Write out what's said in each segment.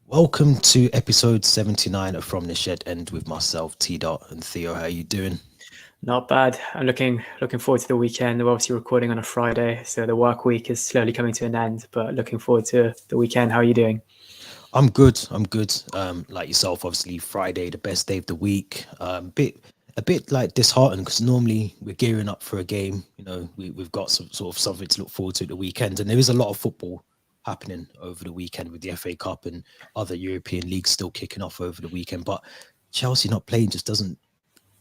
Welcome to episode 79 of From the Shed End with myself, TDOT, and Theo. How you doing? Not bad. I'm looking forward to the weekend. We're obviously recording on a Friday, so the work week is slowly coming to an end. But looking forward to the weekend. How are you doing? I'm good. I'm good. Like yourself, obviously Friday, the best day of the week. A bit like disheartened because normally we're gearing up for a game. We've got some sort of something to look forward to at the weekend, and there is a lot of football happening over the weekend with the FA Cup and other European leagues still kicking off over the weekend. But Chelsea not playing just doesn't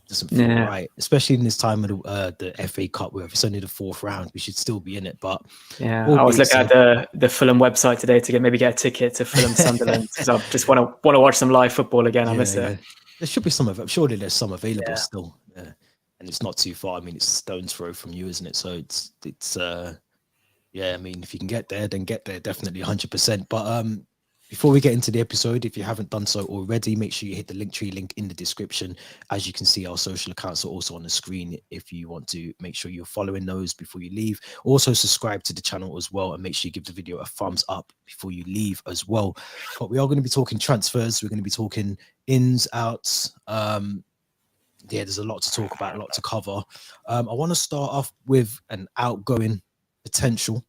feel Yeah, right, especially in this time of the FA Cup where if it's only the fourth round, we should still be in it. But yeah. all I was being looking at said, the Fulham website today to get a ticket to Fulham Sunderland because I just want to watch some live football again. I yeah, miss it. yeah, there should be some of it. Surely there's some available Yeah. still, yeah. And it's not too far. I mean, it's stone's throw from you, isn't it? So it's yeah. I mean, if you can get there, then get there, definitely 100%. But before we get into the episode, if you haven't done so already, make sure you hit the Linktree link in the description. As you can see, our social accounts are also on the screen if you want to make sure you're following those before you leave. Also, subscribe to the channel as well, and make sure you give the video a thumbs up before you leave as well. But we are going to be talking transfers. We're going to be talking ins, outs. Yeah, there's a lot to talk about, a lot to cover. I want to start off with an outgoing potential,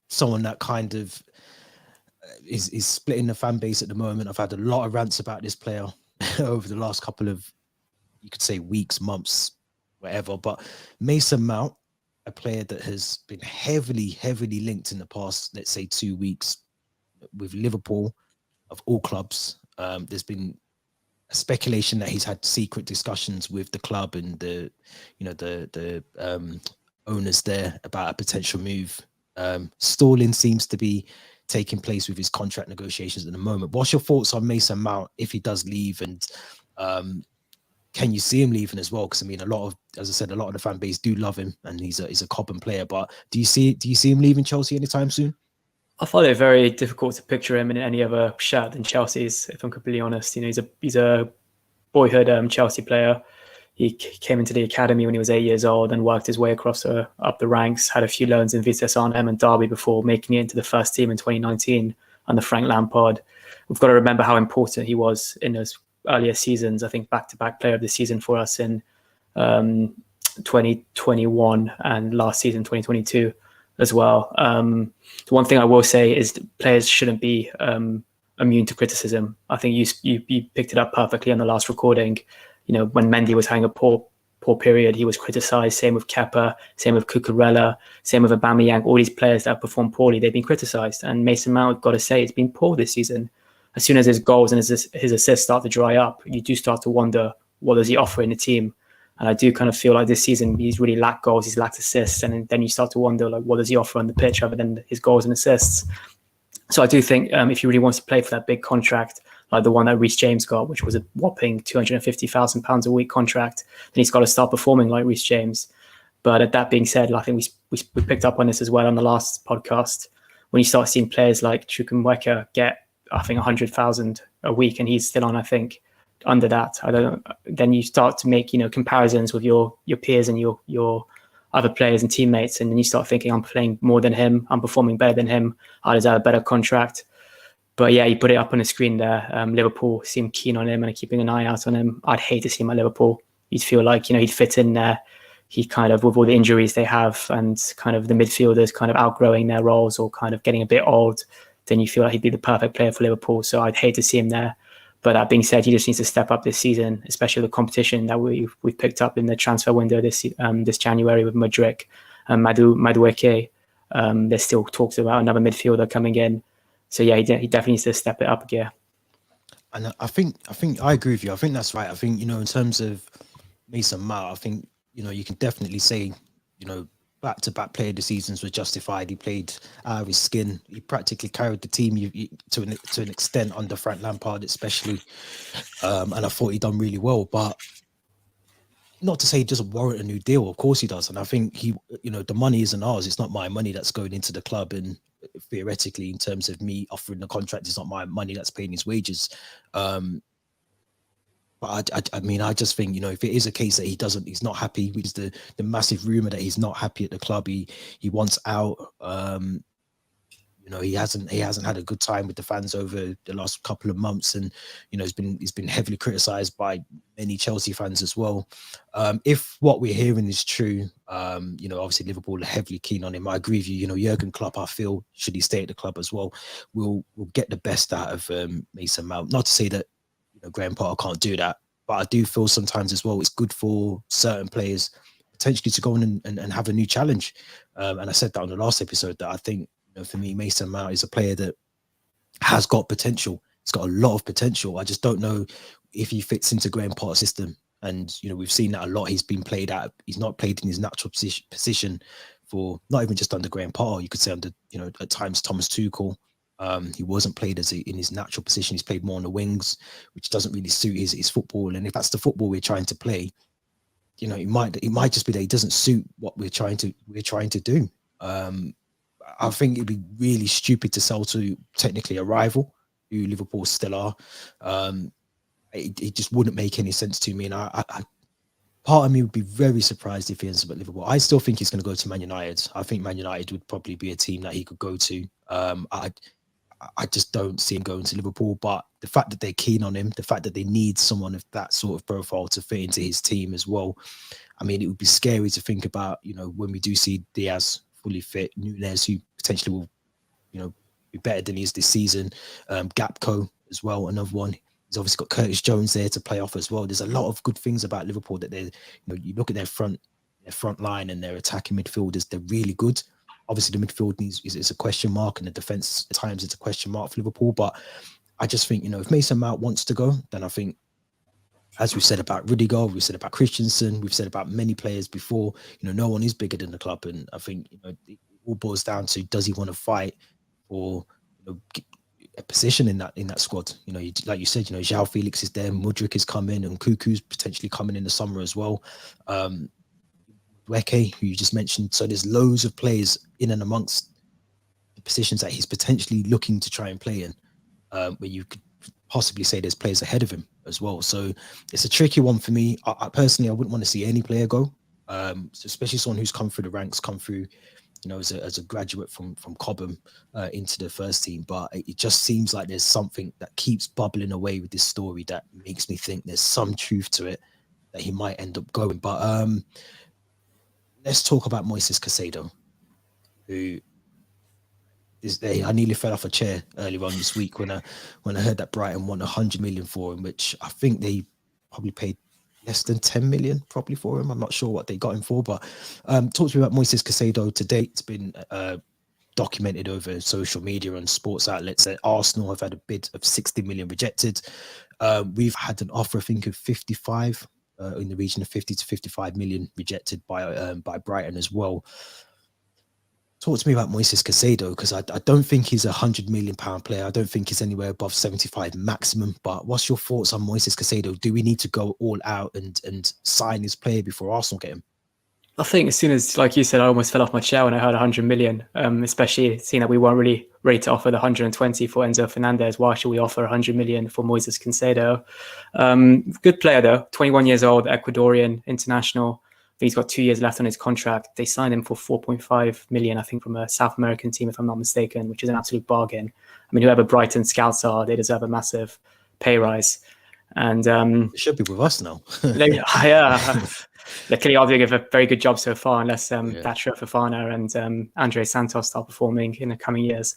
someone that kind of is splitting the fan base at the moment. I've had a lot of rants about this player over the last couple of, you could say, weeks, months, whatever. But Mason Mount, a player that has been heavily linked in the past, let's say 2 weeks, with Liverpool of all clubs. There's been a speculation that he's had secret discussions with the club and the owners there about a potential move. Stalling seems to be taking place with his contract negotiations at the moment. What's your thoughts on Mason Mount if he does leave, and can you see him leaving as well? Because I mean, as I said, a lot of the fan base do love him, and he's a Cobham player. But do you see him leaving Chelsea anytime soon? I find it very difficult to picture him in any other shirt than Chelsea's. If I'm completely honest, he's a boyhood Chelsea player. He came into the academy when he was 8 years old and worked his way across up the ranks, had a few loans in Vitesse Arnhem and Derby before making it into the first team in 2019 under Frank Lampard. We've got to remember how important he was in those earlier seasons. I think back-to-back player of the season for us in 2021 and last season, 2022 as well. The one thing I will say is that players shouldn't be immune to criticism. I think you picked it up perfectly on the last recording. When Mendy was having a poor period, he was criticised. Same with Kepa, same with Cucurella, same with Aubameyang. All these players that performed poorly, they've been criticised. And Mason Mount, got to say, it's been poor this season. As soon as his goals and his assists start to dry up, you do start to wonder, what does he offer in the team? And I do kind of feel like this season he's really lacked goals, he's lacked assists, and then you start to wonder, like, what does he offer on the pitch other than his goals and assists? So I do think if he really wants to play for that big contract, like the one that Reece James got, which was a whopping £250,000 a week contract, then he's got to start performing like Reece James. But that being said, I think we picked up on this as well on the last podcast. When you start seeing players like Chukwuemeka get, I think, 100,000 a week, and he's still on, I think, under that. Then you start to make comparisons with your peers and your other players and teammates, and then you start thinking, I'm playing more than him, I'm performing better than him, I deserve a better contract. But yeah, you put it up on the screen there. Liverpool seem keen on him and are keeping an eye out on him. I'd hate to see him at Liverpool. You'd feel like he'd fit in there. He kind of, with all the injuries they have and kind of the midfielders kind of outgrowing their roles or kind of getting a bit old, then you feel like he'd be the perfect player for Liverpool. So I'd hate to see him there. But that being said, he just needs to step up this season, especially the competition that we've picked up in the transfer window this January with Mudryk and Madueke. There's still talks about another midfielder coming in. So yeah, he definitely needs to step it up a gear. And I think I agree with you. I think that's right. I think in terms of Mason Mount, I think you can definitely say back-to-back player of the seasons were justified. He played out of his skin. He practically carried the team to an extent under Frank Lampard, especially. And I thought he done really well. But not to say he doesn't warrant a new deal. Of course he does. And I think the money isn't ours. It's not my money that's going into the club. And theoretically, in terms of me offering the contract, it's not my money that's paying his wages. But I mean, I just think, if it is a case that he's not happy, which is the massive rumor that he's not happy at the club, he wants out. he hasn't had a good time with the fans over the last couple of months, and he's been heavily criticised by many Chelsea fans as well. If what we're hearing is true, obviously Liverpool are heavily keen on him. I agree with you. Jurgen Klopp, I feel, should he stay at the club as well, we'll get the best out of Mason Mount. Not to say that Graham Potter can't do that, but I do feel sometimes as well it's good for certain players potentially to go on and have a new challenge. And I said that on the last episode that I think, for me, Mason Mount is a player that has got potential. He's got a lot of potential. I just don't know if he fits into Graham Potter's system. And, we've seen that a lot. He's been played out. He's not played in his natural position for not even just under Graham Potter. You could say under, at times Thomas Tuchel. He wasn't played in his natural position. He's played more on the wings, which doesn't really suit his football. And if that's the football we're trying to play, it might just be that he doesn't suit what we're trying to do. I think it'd be really stupid to sell to technically a rival, who Liverpool still are. It just wouldn't make any sense to me, and I part of me would be very surprised if he ends up at Liverpool. I still think he's going to go to Man United. I think Man United would probably be a team that he could go to. I just don't see him going to Liverpool, but the fact that they're keen on him, the fact that they need someone of that sort of profile to fit into his team as well. I mean, it would be scary to think about, when we do see Diaz fully fit, Nunes, who potentially will, be better than he is this season. Gapco as well, another one. He's obviously got Curtis Jones there to play off as well. There's a lot of good things about Liverpool that they're, you look at their front line and their attacking midfielders, they're really good. Obviously, the midfield is a question mark, and the defense at times it's a question mark for Liverpool. But I just think, if Mason Mount wants to go, then I think, as we've said about Rudiger, we've said about Christensen, we've said about many players before, no one is bigger than the club. And I think, it all boils down to, does he want to fight for a position in that squad? Like you said, João Felix is there, Mudryk is coming, and Cuckoo's potentially coming in the summer as well. Weke, who you just mentioned. So there's loads of players in and amongst the positions that he's potentially looking to try and play in, where you could possibly say there's players ahead of him as well. So it's a tricky one for me. I personally, I wouldn't want to see any player go, especially someone who's come through the ranks, come through, as a graduate from Cobham into the first team. But it just seems like there's something that keeps bubbling away with this story that makes me think there's some truth to it, that he might end up going. But let's talk about Moises Caicedo, who is there. I nearly fell off a chair earlier on this week when I heard that Brighton won 100 million for him, which I think they probably paid less than 10 million probably for him. I'm not sure what they got him for, but talk to me about Moises Caicedo to date. It's been documented over social media and sports outlets that Arsenal have had a bid of 60 million rejected. We've had an offer, I think, of 55 in the region of 50 to 55 million rejected by Brighton as well. Talk to me about Moises Caicedo, because I don't think he's £100 million player. I don't think he's anywhere above 75 maximum. But what's your thoughts on Moises Caicedo? Do we need to go all out and sign his player before Arsenal get him? I think as soon as, like you said, I almost fell off my chair when I heard 100 million, especially seeing that we weren't really ready to offer the 120 for Enzo Fernandez. Why should we offer 100 million for Moises Caicedo? Good player though, 21 years old, Ecuadorian international. I think he's got 2 years left on his contract. They signed him for 4.5 million, I think, from a South American team, if I'm not mistaken, which is an absolute bargain. I mean, whoever Brighton scouts are, they deserve a massive pay rise. And it should be with us now. They're clearly are doing a very good job so far, unless Thatcher Fofana and Andre Santos start performing in the coming years.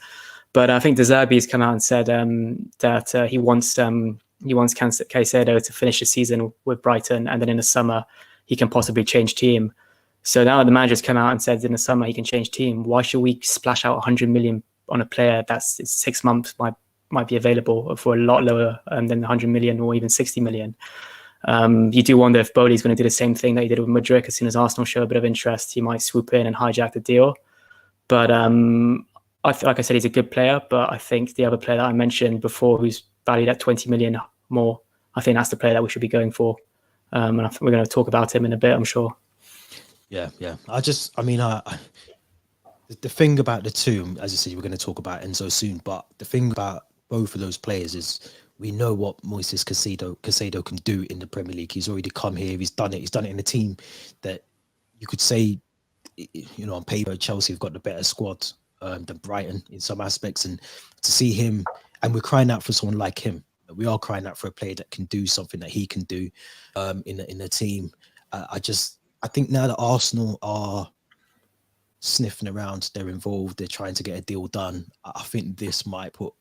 But I think De Zerbi's come out and said that he wants Caicedo to finish the season with Brighton, and then in the summer he can possibly change team. So now the manager's come out and said in the summer he can change team. Why should we splash out 100 million on a player that's 6 months might be available for a lot lower than 100 million or even 60 million? You do wonder if Bowley's going to do the same thing that he did with Mudryk. As soon as Arsenal show a bit of interest, he might swoop in and hijack the deal. But like I said, he's a good player. But I think the other player that I mentioned before, who's valued at 20 million more, I think that's the player that we should be going for. And I think we're going to talk about him in a bit, I'm sure. Yeah. The thing about the two, as I said, we're going to talk about Enzo soon, but the thing about both of those players is we know what Moises Caicedo can do in the Premier League. He's already come here. He's done it. He's done it in a team that you could say, on paper, Chelsea have got the better squad. than Brighton in some aspects, and to see him, and we're crying out for someone like him. We are crying out for a player that can do something that he can do in a team. I think now that Arsenal are sniffing around, they're involved, they're trying to get a deal done. I think this might put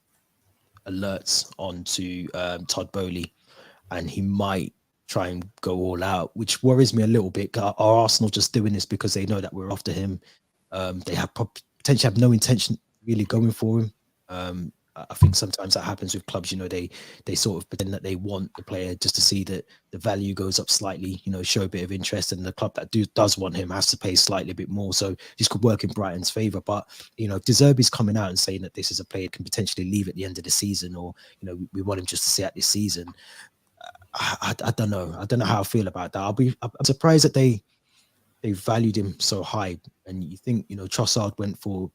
alerts onto Todd Bowley, and he might try and go all out, which worries me a little bit. Are Arsenal just doing this because they know that we're after him? They have potentially have no intention really going for him. I think sometimes that happens with clubs. They sort of pretend that they want the player just to see that the value goes up slightly. Show a bit of interest, and the club that does want him has to pay slightly a bit more. So this could work in Brighton's favour. But De Zerbi's coming out and saying that this is a player that can potentially leave at the end of the season, or we want him just to stay out this season. I don't know. I don't know how I feel about that. I'm surprised that they valued him so high. And you think Trossard went for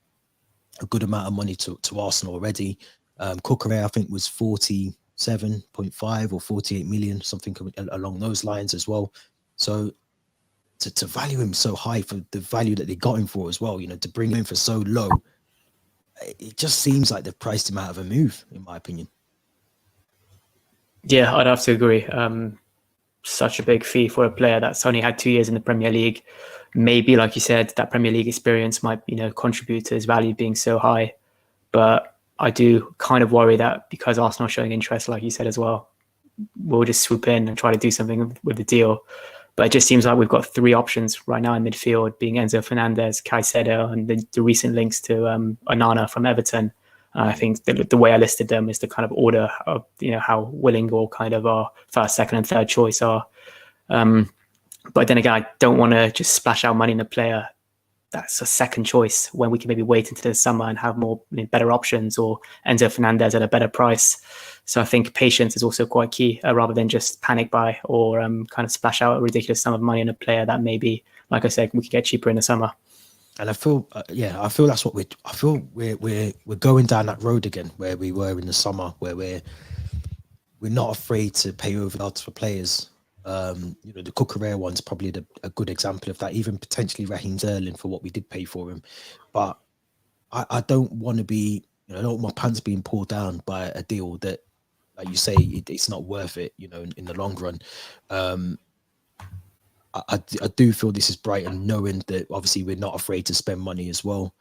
a good amount of money to Arsenal already. Cucurella, I think, was 47.5 or 48 million, something along those lines as well. So to value him so high for the value that they got him for as well, to bring him in for so low, it just seems like they've priced him out of a move, in my opinion. Yeah, I'd have to agree. Such a big fee for a player that's only had 2 years in the Premier League. Maybe, like you said, that Premier League experience might, contribute to his value being so high. But I do kind of worry that because Arsenal are showing interest, like you said as well, we'll just swoop in and try to do something with the deal. But it just seems like we've got 3 options right now in midfield, being Enzo Fernandez, CAICEDO, and the recent links to ONANA from Everton. I think the way I listed them is the kind of order of how willing or kind of our first, second, and third choice are. But then again, I don't want to just splash out money in a player that's a second choice when we can maybe wait into the summer and have more better options, or Enzo Fernandez at a better price. So I think patience is also quite key, rather than just panic buy or kind of splash out a ridiculous sum of money in a player that maybe, like I said, we could get cheaper in the summer. And I feel that's what we're going down that road again, where we were in the summer, where we're not afraid to pay over odds for players. The Cucurella one's probably a good example of that, even potentially Raheem Sterling for what we did pay for him. But I don't want to be, I don't want my pants being pulled down by a deal that, like you say, it's not worth it, in the long run. I do feel this is Brighton, knowing that obviously we're not afraid to spend money as well.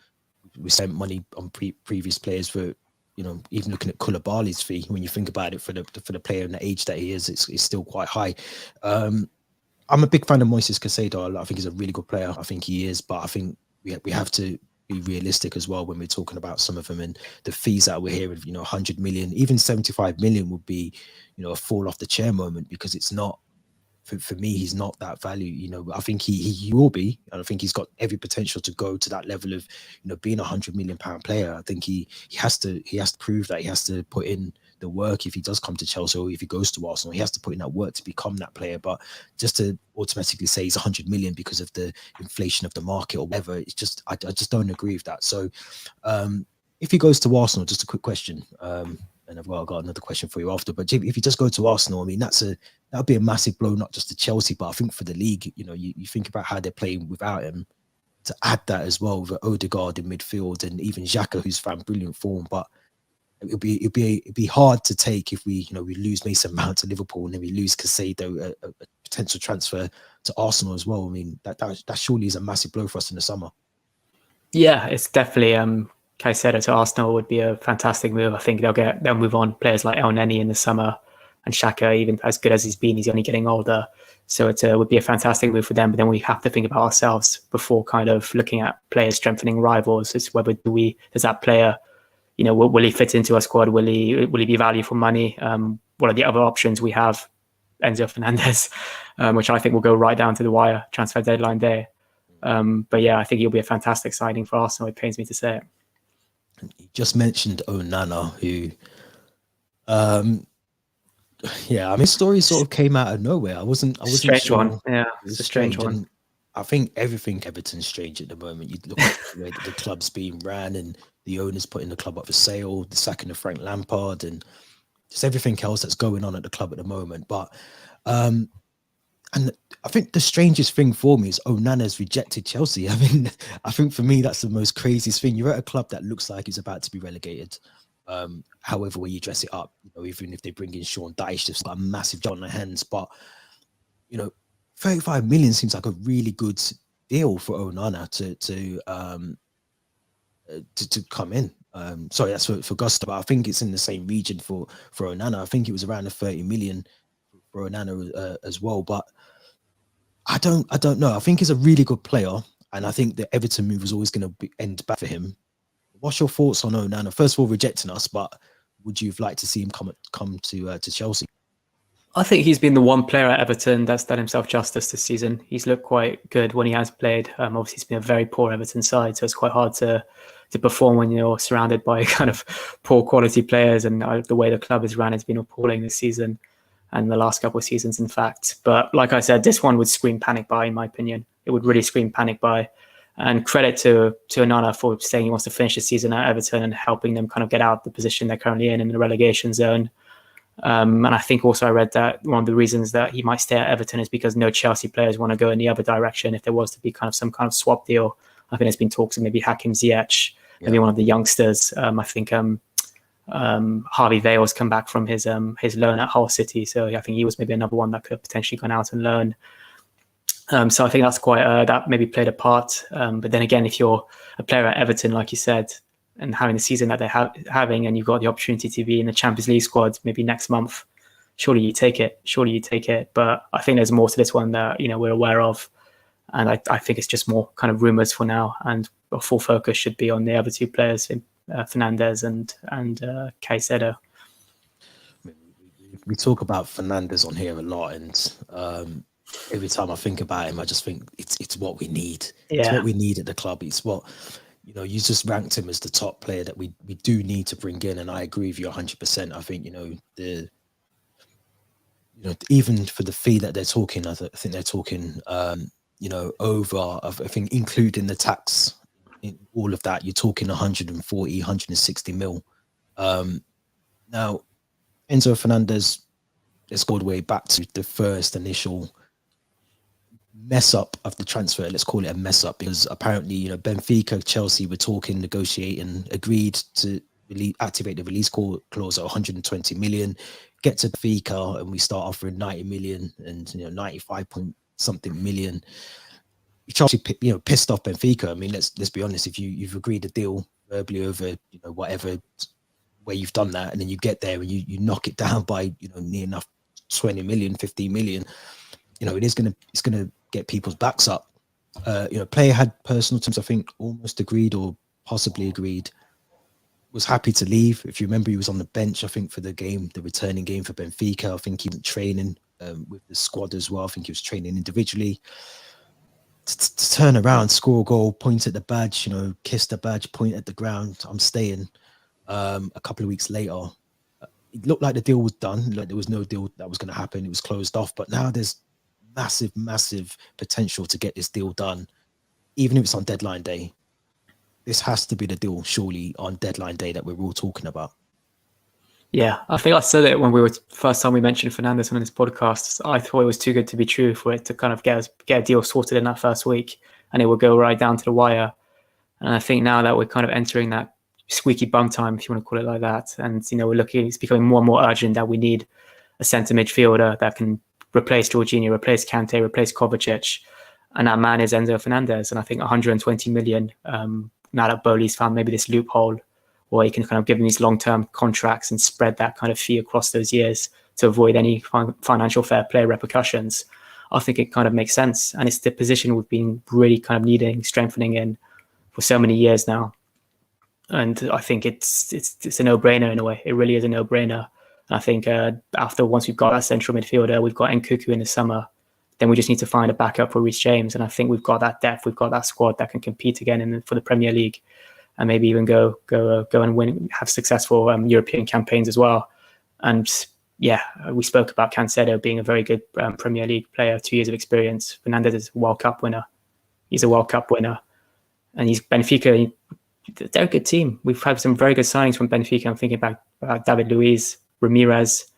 We spent money on previous players for, even looking at Koulibaly's fee, when you think about it, for the player and the age that he is, it's still quite high. I'm a big fan of Moises Caicedo. I think he's a really good player. I think he is, but I think we have to be realistic as well when we're talking about some of them, and the fees that we're hearing. 100 million, even 75 million would be, a fall off the chair moment, because it's not. For me, he's not that value. I think he will be, and I think he's got every potential to go to that level of, being £100 million player. I think he has to prove that. He has to put in the work if he does come to Chelsea, or if he goes to Arsenal. He has to put in that work to become that player. But just to automatically say he's 100 million because of the inflation of the market or whatever, it's just I just don't agree with that. So if he goes to Arsenal, just a quick question. And I've got another question for you after. But if you just go to Arsenal, I mean, that would be a massive blow, not just to Chelsea, but I think for the league. You think about how they're playing without him. To add that as well with Odegaard in midfield, and even Xhaka, who's found brilliant form. But it'd be hard to take if we lose Mason Mount to Liverpool, and then we lose Caicedo, a potential transfer to Arsenal as well. I mean, that surely is a massive blow for us in the summer. Yeah, it's definitely. Caicedo to Arsenal would be a fantastic move. I think they'll move on players like El Neni in the summer, and Xhaka, even as good as he's been, he's only getting older. So it would be a fantastic move for them. But then we have to think about ourselves before kind of looking at players strengthening rivals. It's whether does that player, will he fit into our squad? Will he be value for money? What are the other options we have? Enzo Fernandez, which I think will go right down to the wire, transfer deadline day. But yeah, I think he'll be a fantastic signing for Arsenal. It pains me to say it. You just mentioned Onana, who, story sort of came out of nowhere. I wasn't strange sure. One. Yeah, it's a strange one. And I think everything Everton's strange at the moment. You look at the way that the club's being ran, and the owners putting the club up for sale, the sacking of Frank Lampard, and just everything else that's going on at the club at the moment. But And I think the strangest thing for me is Onana's rejected Chelsea. I mean, I think for me that's the most craziest thing. You're at a club that looks like it's about to be relegated. However way you dress it up, even if they bring in Sean Dyche, they've got a massive job on their hands. But 35 million seems like a really good deal for Onana to come in. Sorry, that's for Gusto, but I think it's in the same region for Onana. I think it was around the 30 million for Onana as well. But I don't know. I think he's a really good player, and I think the Everton move was always going to end bad for him. What's your thoughts on Onana? First of all, rejecting us, but would you have liked to see him come to Chelsea? I think he's been the one player at Everton that's done himself justice this season. He's looked quite good when he has played. Obviously, it's been a very poor Everton side, so it's quite hard to perform when you're surrounded by kind of poor quality players. And the way the club is run has been appalling this season and the last couple of seasons, in fact. But like I said, this one would scream panic buy, in my opinion. It would really scream panic buy. And credit to Onana for saying he wants to finish the season at Everton and helping them kind of get out the position they're currently in the relegation zone. And I think also I read that one of the reasons that he might stay at Everton is because no Chelsea players want to go in the other direction. If there was to be kind of some kind of swap deal, I think there's been talks of maybe Hakim Ziyech, maybe one of the youngsters. I think Harvey Vale's come back from his loan at Hull City, so I think he was maybe another one that could have potentially gone out and loan. So I think that's quite that maybe played a part. But then again, if you're a player at Everton, like you said, and having the season that they're having, and you've got the opportunity to be in the Champions League squad maybe next month, surely you take it. But I think there's more to this one that we're aware of, and I think it's just more kind of rumours for now, and a full focus should be on the other two players, Fernandes and CAICEDO. We talk about Fernandes on here a lot, and every time I think about him, I just think it's what we need. Yeah. It's what we need at the club. It's what you just ranked him as the top player that we do need to bring in, and I agree with you 100%. I think even for the fee that they're talking, I think they're talking over. I think including the tax, in all of that, you're talking 140, 160 mil. Now, Enzo Fernandez, let's go all the way back to the first initial mess up of the transfer. Let's call it a mess up, because apparently Benfica, Chelsea were talking, negotiating, agreed to activate the release clause at 120 million, get to Benfica, and we start offering 90 million and 95 point something million. Chelsea pissed off Benfica. I mean, let's be honest, if you've agreed a deal verbally over whatever way you've done that, and then you get there and you knock it down by near enough 20 million, 15 million, it's gonna get people's backs up. Player had personal terms, I think almost agreed or possibly agreed, was happy to leave. If you remember, he was on the bench, I think, for the returning game for Benfica. I think he was training with the squad as well. I think he was training individually. To turn around, score a goal, point at the badge, kiss the badge, point at the ground, I'm staying. A couple of weeks later, it looked like the deal was done, like there was no deal that was going to happen. It was closed off. But now there's massive potential to get this deal done, even if it's on deadline day. This has to be the deal, surely, on deadline day that we're all talking about. Yeah, I think I said it when first time we mentioned Fernandes on this podcast. I thought it was too good to be true for it to kind of get a deal sorted in that first week, and it would go right down to the wire. And I think now that we're kind of entering that squeaky bum time, if you want to call it like that, and we're looking, it's becoming more and more urgent that we need a centre midfielder that can replace Jorginho, replace Kante, replace Kovacic, and that man is Enzo Fernandez. And I think 120 million, now that Bowley's found maybe this loophole where he can kind of give him these long-term contracts and spread that kind of fee across those years to avoid any financial fair play repercussions, I think it kind of makes sense. And it's the position we've been really kind of needing strengthening in for so many years now. And I think it's a no-brainer in a way. It really is a no-brainer. And I think once we've got that central midfielder, we've got Nkuku in the summer, then we just need to find a backup for Reece James. And I think we've got that depth, we've got that squad that can compete again for the Premier League, and maybe even go and win, have successful European campaigns as well. And yeah, we spoke about CAICEDO being a very good Premier League player, 2 years of experience. Fernandes is a World Cup winner. He's a World Cup winner, and he's Benfica. They're a good team. We've had some very good signings from Benfica. I'm thinking about David Luiz, Ramirez.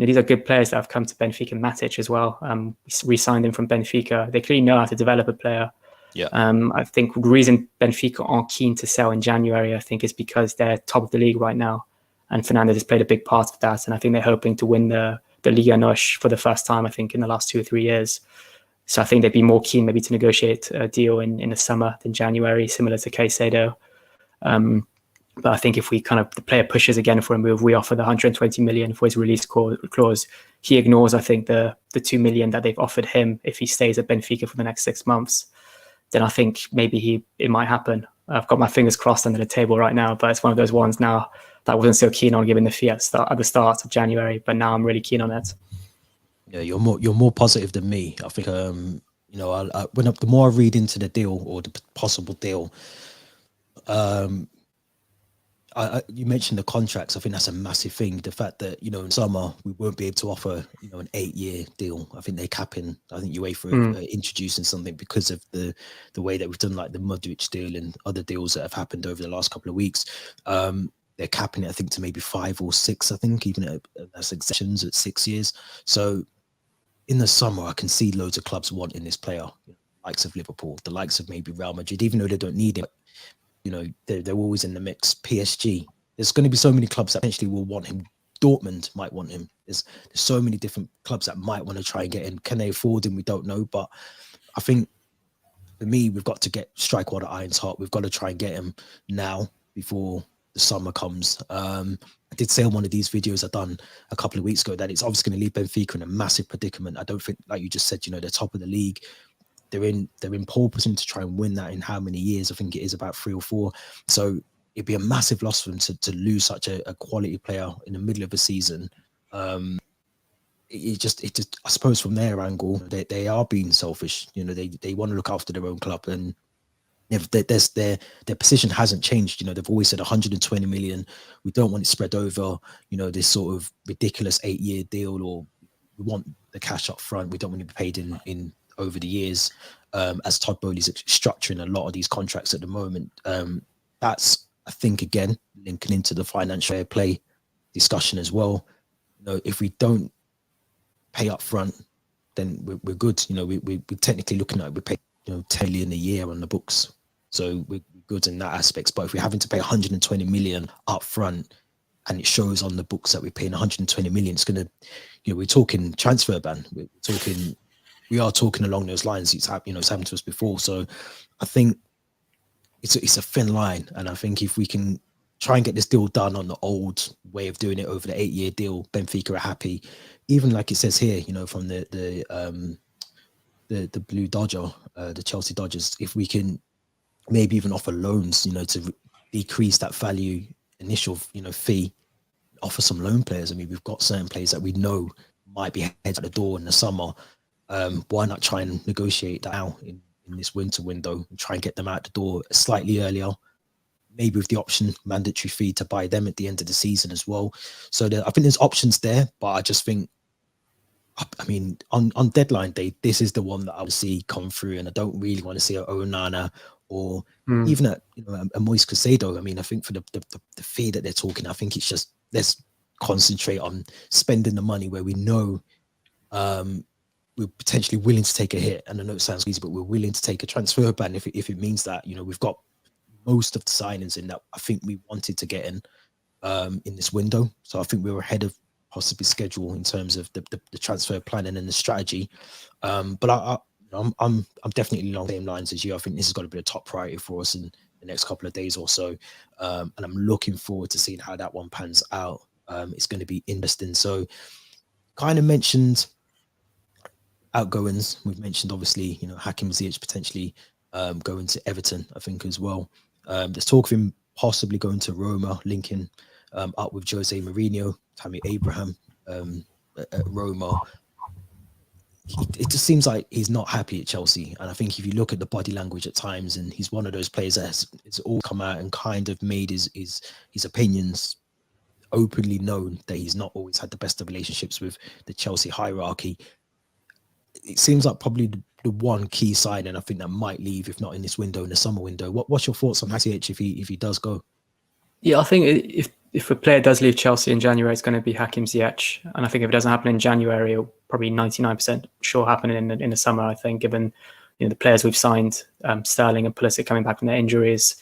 these are good players that have come to Benfica. Matic as well. We re-signed him from Benfica. They clearly know how to develop a player. Yeah. I think the reason Benfica aren't keen to sell in January, I think, is because they're top of the league right now, and Fernandes has played a big part of that. And I think they're hoping to win the Liga NOS for the first time, I think, in the last 2 or 3 years. So I think they'd be more keen maybe to negotiate a deal in the summer than January, similar to Caicedo. But I think if the player pushes again for a move, we offer the 120 million for his release clause. He ignores, I think, the 2 million that they've offered him if he stays at Benfica for the next 6 months. Then I think maybe it might happen. I've got my fingers crossed under the table right now, but it's one of those ones now that I wasn't so keen on giving the fee at the start of January, but now I'm really keen on it. Yeah, you're more positive than me. I think the more I read into the deal or the possible deal, you mentioned the contracts. I think that's a massive thing. The fact that, in summer we won't be able to offer, an 8-year deal. I think they're capping. I think UEFA introducing something because of the way that we've done like the Modric deal and other deals that have happened over the last couple of weeks. They're capping it, I think, to maybe 5 or 6. I think even that's exceptions at 6 years. So in the summer, I can see loads of clubs wanting this player, likes of Liverpool, the likes of maybe Real Madrid, even though they don't need it. They're always in the mix. PSG, there's going to be so many clubs that potentially will want him. Dortmund might want him. There's so many different clubs that might want to try and get him. Can they afford him? We don't know. But I think for me, we've got to strike while the iron's hot. We've got to try and get him now before the summer comes. I did say on one of these videos I've done a couple of weeks ago that it's obviously going to leave Benfica in a massive predicament. I don't think, like you just said, they're top of the league. They're in pole position to try and win that in how many years? I think it is about 3 or 4. So it'd be a massive loss for them to lose such a quality player in the middle of a season. It just I suppose from their angle, they are being selfish. They want to look after their own club, and their position hasn't changed. They've always said 120 million. We don't want it spread over, this sort of ridiculous 8-year deal, or we want the cash up front. We don't want to be paid in over the years, as Todd Bowley's structuring a lot of these contracts at the moment. That's, I think, again, linking into the financial fair play discussion as well. If we don't pay up front, then we're good. We're technically looking at, we pay 10 million a year on the books. So we're good in that aspect. But if we're having to pay 120 million up front, and it shows on the books that we're paying 120 million, it's going to, we're talking transfer ban. We are talking along those lines. It's happened to us before. So I think it's a thin line. And I think if we can try and get this deal done on the old way of doing it over the 8-year deal, Benfica are happy. Even like it says here, from the Blue Dodger, the Chelsea Dodgers, if we can maybe even offer loans, to decrease that value initial, fee, offer some loan players. I mean, we've got certain players that we know might be headed at the door in the summer. Why not try and negotiate that out in this winter window and try and get them out the door slightly earlier, maybe with the option mandatory fee to buy them at the end of the season as well. So I think there's options there, but I just think, I mean, on deadline day, this is the one that I would see come through, and I don't really want to see an ONANA or even a Moise Caicedo. I mean, I think for the fee that they're talking, I think it's just, let's concentrate on spending the money where we know we're potentially willing to take a hit. And I know it sounds easy, but we're willing to take a transfer ban if it means that, we've got most of the signings in that I think we wanted to get in this window. So I think we were ahead of possibly schedule in terms of the transfer planning and the strategy. But I'm definitely along the same lines as you. I think this has got to be a top priority for us in the next couple of days or so. And I'm looking forward to seeing how that one pans out. It's going to be interesting. So kind of mentioned outgoings. We've mentioned, obviously, Hakim Ziyech potentially going to Everton, I think, as well. There's talk of him possibly going to Roma, linking up with Jose Mourinho, Tammy Abraham at Roma. It just seems like he's not happy at Chelsea. And I think if you look at the body language at times, and he's one of those players that has all come out and kind of made his opinions openly known, that he's not always had the best of relationships with the Chelsea hierarchy. It seems like probably the one key sign, and I think that might leave, if not in this window, in the summer window. What's your thoughts on Ziyech if he does go? Yeah, I think if a player does leave Chelsea in January, it's going to be Hakim Ziyech. And I think if it doesn't happen in January, it'll probably 99% sure happen in the summer, I think, given the players we've signed, Sterling and Pulisic coming back from their injuries.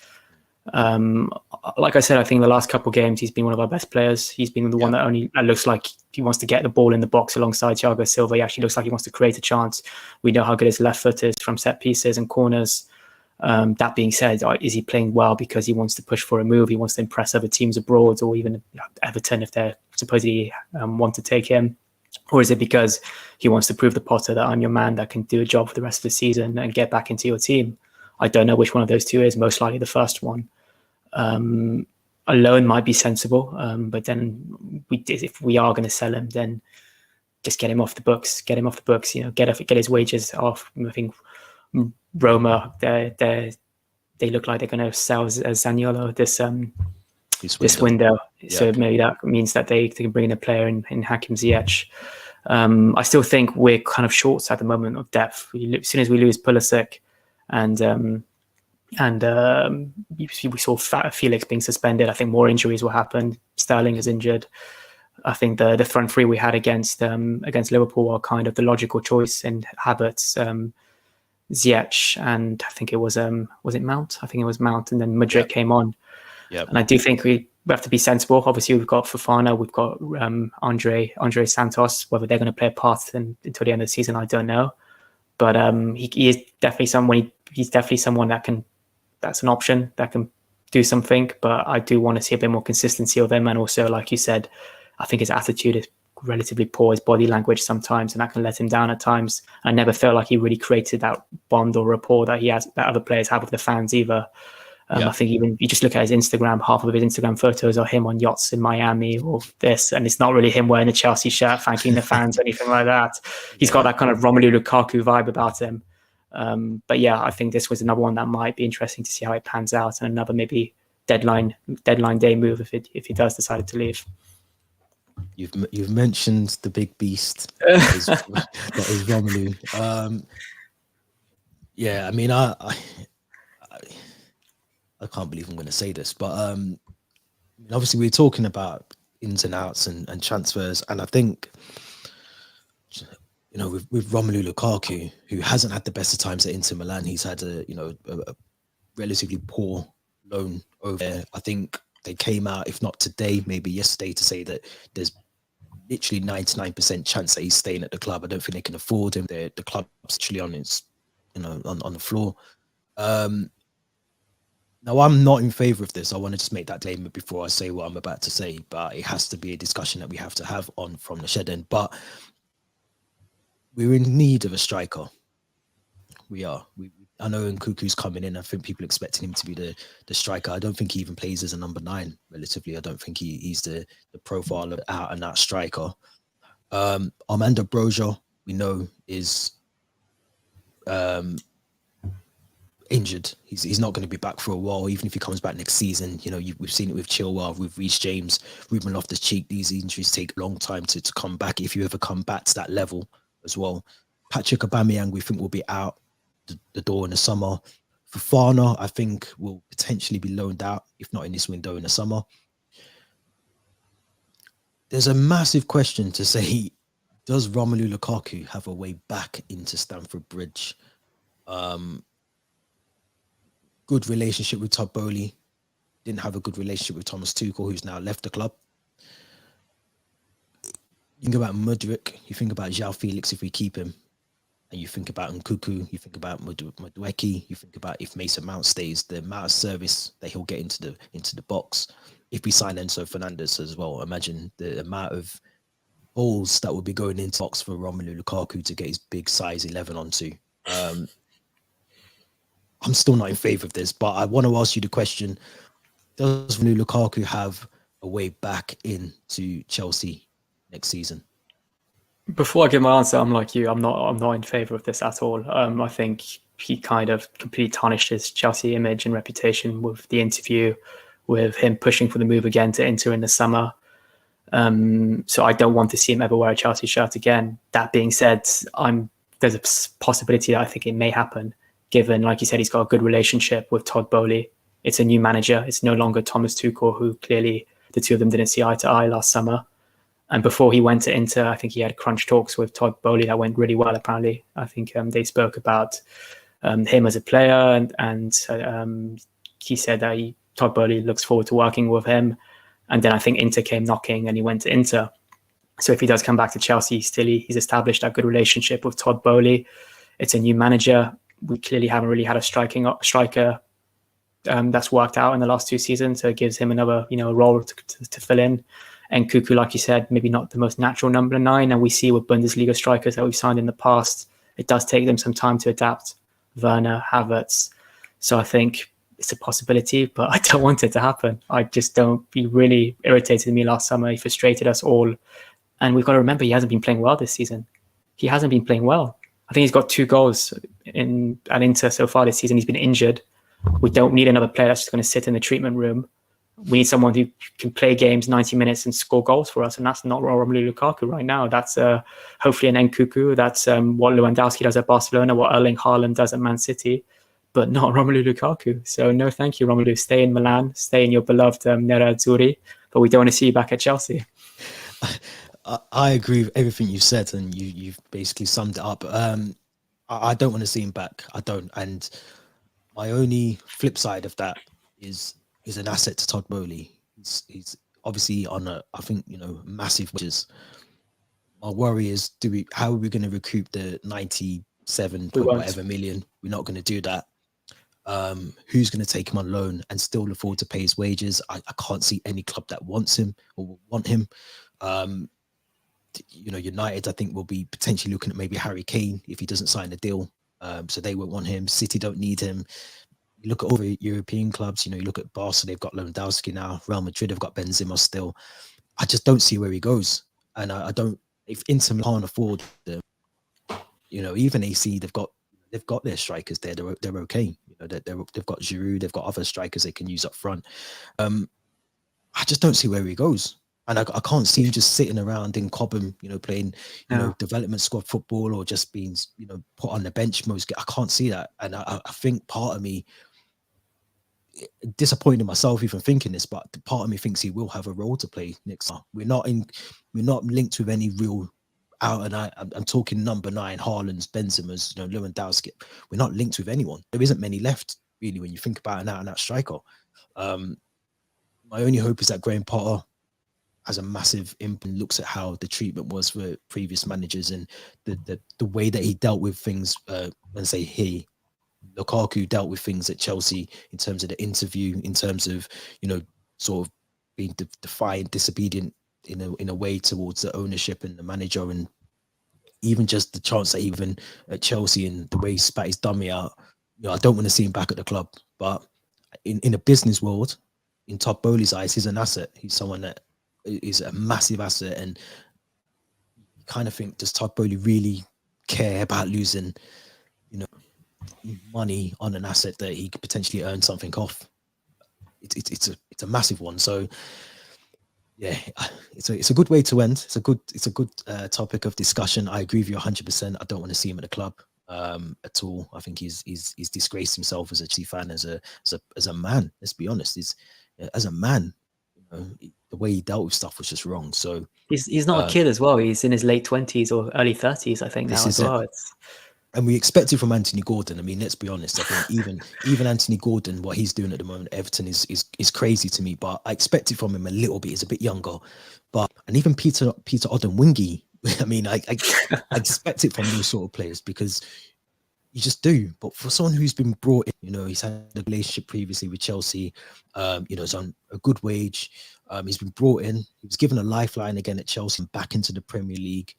Like I said, I think the last couple of games, he's been one of our best players. He's been the one that looks like he wants to get the ball in the box alongside Thiago Silva. He actually looks like he wants to create a chance. We know how good his left foot is from set pieces and corners. That being said, is he playing well because he wants to push for a move? He wants to impress other teams abroad, or even Everton if they're supposedly want to take him? Or is it because he wants to prove to Potter that I'm your man that can do a job for the rest of the season and get back into your team? I don't know which one of those two is. Most likely the first one. A loan might be sensible, but then if we are going to sell him, then just get him off the books. Get him off the books. Get his wages off. I think Roma, they look like they're going to sell Zaniolo this window. Yeah. So maybe that means that they can bring in a player in Hakim Ziyech. I still think we're kind of short at the moment of depth. As soon as we lose Pulisic and we saw Felix being suspended, I think more injuries will happen. Sterling is injured. I think the front three we had against Liverpool are kind of the logical choice in Havertz, Ziyech, and I think it was it Mount? I think it was Mount, and then Mudryk came on. And I do think we have to be sensible. Obviously, we've got Fofana, we've got Andre Santos. Whether they're going to play a part until the end of the season, I don't know. But he is definitely someone. He's definitely someone that's an option that can do something. But I do want to see a bit more consistency of him, and also, like you said, I think his attitude is relatively poor, his body language sometimes, and that can let him down at times. I never felt like he really created that bond or rapport that other players have with the fans either. I think even you just look at his Instagram, half of his Instagram photos are him on yachts in Miami or this, and it's not really him wearing a Chelsea shirt thanking the fans or anything like that. He's got that kind of Romelu Lukaku vibe about him. But yeah, I think this was another one that might be interesting to see how it pans out, and another maybe deadline day move if he does decide to leave. You've mentioned the big beast that is Romelu. I mean, I can't believe I'm going to say this, but obviously we're talking about ins and outs and transfers, and I think with Romelu Lukaku, who hasn't had the best of times at Inter Milan, he's had a relatively poor loan over there. I think they came out, if not today, maybe yesterday, to say that there's literally 99% chance that he's staying at the club. I don't think they can afford him. The club's actually on its, on the floor. Now, I'm not in favour of this. I want to just make that statement before I say what I'm about to say, but it has to be a discussion that we have to have from the shed end. But we're in need of a striker. We are. I know Nkuku's coming in. I think people are expecting him to be the striker. I don't think he even plays as a number 9, relatively. I don't think he's the profile of out and out striker. Armando Broja, we know, is injured. He's not going to be back for a while. Even if he comes back next season, we've seen it with Chilwell, with Reece James, Ruben Loftus-Cheek. These injuries take a long time to come back, if you ever come back to that level as well. Patrick Aubameyang, we think, will be out the door in the summer. Fofana, I think, will potentially be loaned out, if not in this window in the summer. There's a massive question to say, does Romelu Lukaku have a way back into Stamford Bridge? Good relationship with Todd Bowley. Didn't have a good relationship with Thomas Tuchel, who's now left the club. You think about Mudryk, you think about João Felix if we keep him, and you think about Nkuku, you think about Madueke, you think about if Mason Mount stays, the amount of service that he'll get into the box. If we sign Enzo Fernandez as well, imagine the amount of balls that would be going into the box for Romelu Lukaku to get his big size 11 onto. I'm still not in favour of this, but I want to ask you the question: does Romelu Lukaku have a way back into Chelsea next season? Before I give my answer, I'm like you. I'm not in favour of this at all. I think he kind of completely tarnished his Chelsea image and reputation with the interview, with him pushing for the move again to Inter in the summer. So I don't want to see him ever wear a Chelsea shirt again. That being said, there's a possibility that I think it may happen, given, like you said, he's got a good relationship with Todd Bowley. It's a new manager. It's no longer Thomas Tuchel, who clearly the two of them didn't see eye to eye last summer. And before he went to Inter, I think he had crunch talks with Todd Boehly that went really well, apparently. I think they spoke about him as a player, and he said that Todd Boehly looks forward to working with him. And then I think Inter came knocking and he went to Inter. So if he does come back to Chelsea, he's established that good relationship with Todd Boehly. It's a new manager. We clearly haven't really had a striker that's worked out in the last 2 seasons. So it gives him another, role to fill in. And Cuckoo, like you said, maybe not the most natural number 9. And we see with Bundesliga strikers that we've signed in the past, it does take them some time to adapt. Werner, Havertz. So I think it's a possibility, but I don't want it to happen. I just don't. He really irritated me last summer. He frustrated us all. And we've got to remember, he hasn't been playing well this season. He hasn't been playing well. I think he's got 2 goals at Inter so far this season. He's been injured. We don't need another player that's just going to sit in the treatment room. We need someone who can play games 90 minutes and score goals for us. And that's not Romelu Lukaku right now. That's hopefully an Nkunku. That's what Lewandowski does at Barcelona, what Erling Haaland does at Man City, but not Romelu Lukaku. So no, thank you, Romelu. Stay in Milan, stay in your beloved Nerazzurri, but we don't want to see you back at Chelsea. I agree with everything you said, and you've basically summed it up. I don't want to see him back. I don't. And my only flip side of that is an asset to Todd Boehly. He's obviously on I think, massive wages. My worry is, how are we going to recoup the 97 whatever million? We're not going to do that. Who's going to take him on loan and still afford to pay his wages? I can't see any club that wants him or will want him. United, I think, will be potentially looking at maybe Harry Kane if he doesn't sign a deal. So they won't want him. City don't need him. You look at other European clubs, you look at Barca, they've got Lewandowski now. Real Madrid have got Benzema still. I just don't see where he goes. And I don't, if Inter can't afford them, even AC, they've got their strikers there. They're okay. They've got Giroud, they've got other strikers they can use up front. I just don't see where he goes. And I can't see him just sitting around in Cobham, playing, development squad football or just being, put on the bench most. I can't see that. And I think part of me, disappointed myself even thinking this, but part of me thinks he will have a role to play next year. We're not linked with any real out and out. I'm talking number 9, Haaland's, Benzema's, Lewandowski. We're not linked with anyone. There isn't many left really when you think about an out and out striker. My only hope is that Graham Potter has a massive impact and looks at how the treatment was for previous managers and the way that he dealt with things. Lukaku dealt with things at Chelsea in terms of the interview, in terms of sort of being defiant, disobedient in a way towards the ownership and the manager, and even just the chance that even at Chelsea and the way he spat his dummy out. I don't want to see him back at the club, but in a business world, in Todd Boehly's eyes, he's an asset. He's someone that is a massive asset, and you kind of think, does Todd Boehly really care about losing money on an asset that he could potentially earn something off? It's a massive one. So yeah, it's a good way to end. It's a good topic of discussion. I agree with you 100%. I don't want to see him at the club at all. I think he's disgraced himself as a Chelsea fan, as a man. Let's be honest. As a man, the way he dealt with stuff was just wrong. So he's not a kid as well. He's in his late 20s or early 30s, I think, now as well. And we expect it from Anthony Gordon. I mean, let's be honest. I think even Anthony Gordon, what he's doing at the moment at Everton is crazy to me. But I expect it from him a little bit. He's a bit younger. And even Peter Odemwingie. I mean, I expect it from those sort of players because you just do. But for someone who's been brought in, he's had a relationship previously with Chelsea. He's on a good wage. He's been brought in. He was given a lifeline again at Chelsea and back into the Premier League.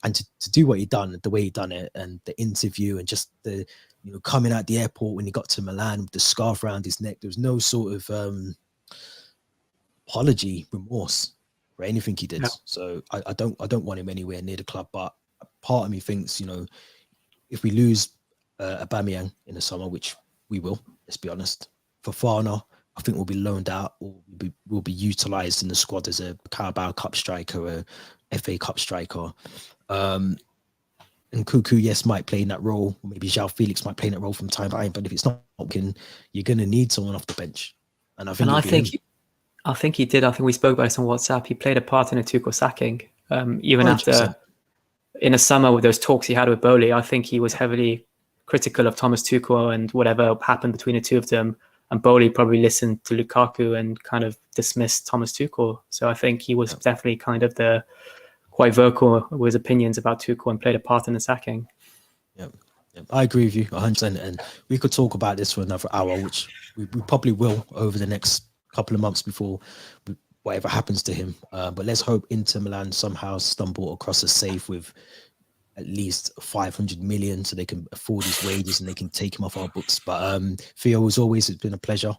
And to do what he done, the way he done it, and the interview, and just the coming out the airport when he got to Milan with the scarf around his neck, there was no sort of apology, remorse for anything he did. No. So I don't want him anywhere near the club. But part of me thinks, if we lose Aubameyang in the summer, which we will, let's be honest, Fofana, I think we'll be loaned out or will be utilised in the squad as a Carabao Cup striker, a FA Cup striker. And Cuckoo, yes, might play in that role. Or maybe João Felix might play in that role from time to time. But if it's not working, you're going to need someone off the bench. And I think I think he did. I think we spoke about this on WhatsApp. He played a part in a Tuchel sacking. Even 100%. after, in the summer with those talks he had with Bowley, I think he was heavily critical of Thomas Tuchel and whatever happened between the two of them. And Bowley probably listened to Lukaku and kind of dismissed Thomas Tuchel. So I think he was definitely kind of quite vocal with his opinions about Tuchel and played a part in the sacking. Yeah. I agree with you 100%, and we could talk about this for another hour, which we probably will over the next couple of months before whatever happens to him. But let's hope Inter Milan somehow stumble across a save with at least 500 million so they can afford his wages and they can take him off our books. But Theo, as always, it's been a pleasure.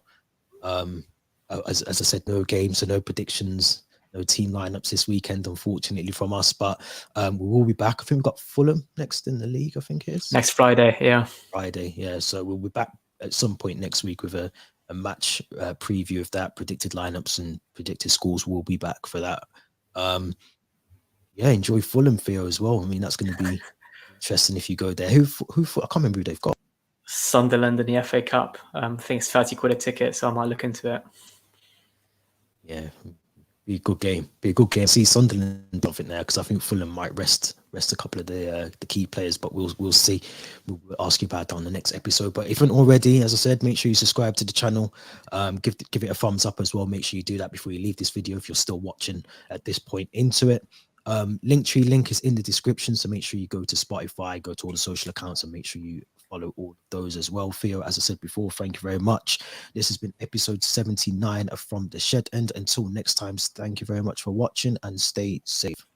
As I said, no games, so no predictions, no team lineups this weekend, unfortunately, from us. But we will be back. I think we've got Fulham next in the league, I think it is. Next Friday, yeah. Friday, yeah. So we'll be back at some point next week with a match preview of that, predicted lineups and predicted scores. We'll be back for that. Yeah, enjoy Fulham, Theo, as well. I mean, that's going to be interesting if you go there. Who I can't remember who they've got. Sunderland in the FA Cup. I think it's 30 quid a ticket, so I might look into it. Yeah, be a good game. Be a good game. See Sunderland off it now because I think Fulham might rest a couple of the key players, but we'll see. We'll ask you about that on the next episode. But if you haven't already, as I said, make sure you subscribe to the channel. Give it a thumbs up as well. Make sure you do that before you leave this video if you're still watching at this point into it. Linktree link is in the description, so make sure you go to Spotify, go to all the social accounts, and make sure you follow all of those as well. Theo, as I said before, thank you very much. This has been episode 79 of From the Shed End. Until next time, thank you very much for watching and stay safe.